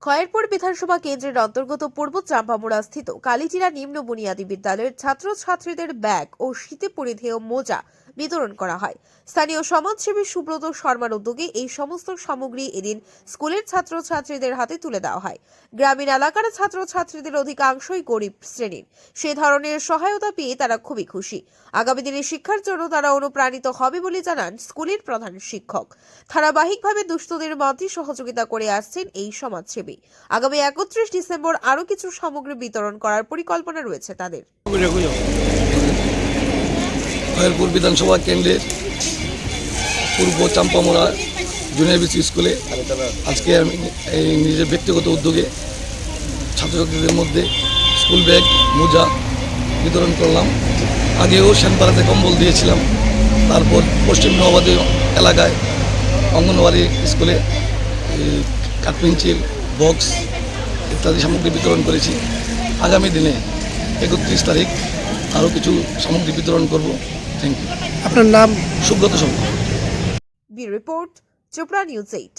খয়েরপুর বিধানসভা কেন্দ্রের অন্তর্গত পূর্ব চাম্পামুড়া স্থিত কালীচিরা নিম্ন বুনিয়াদী বিদ্যালয়ের ছাত্রছাত্রীদের ব্যাগ ও শীতে পরিধেয় মোজা বিতরণ করা হয়। স্থানীয় সমাজসেবী সুব্রত শর্মার উদ্যোগে এই সমস্ত সামগ্রী এদিন স্কুলের ছাত্রছাত্রীদের হাতে তুলে দেওয়া হয়। গ্রামীণ এলাকার ছাত্রছাত্রীদের অধিকাংশই গরিব শ্রেণীর। সে ধরনের সহায়তা পেয়ে তারা খুবই খুশি। আগামী দিনে শিক্ষার জন্য তারা অনুপ্রাণিত হবে বলে জানান স্কুলের প্রধান শিক্ষক। ধারাবাহিকভাবে দুস্থদের মধ্যে সহযোগিতা করে আসছেন এই সমাজসেবী। আগামী 31 ডিসেম্বর আরো কিছু সামগ্রী বিতরণ করার পরিকল্পনা রয়েছে তাদের। খয়েরপুর বিধানসভা কেন্দ্রের পূর্ব চাম্পামোড়া জুনিয়র বিসি স্কুলে আজকে আমি এই নিজের ব্যক্তিগত উদ্যোগে ছাত্রছাত্রীদের মধ্যে স্কুল ব্যাগ মোজা বিতরণ করলাম। আগেও শ্যানপাড়াতে কম্বল দিয়েছিলাম, তারপর পশ্চিম নবাবাদী এলাকায় অঙ্গনওয়াড়ি স্কুলে কাঠপেন্সিল বক্স ইত্যাদি সামগ্রী বিতরণ করেছি। আগামী দিনে 31 তারিখ আরও কিছু সামগ্রী বিতরণ করব। Thank you. আপনার নাম? Subrata Sharma. Bureau report, Tripura news 8।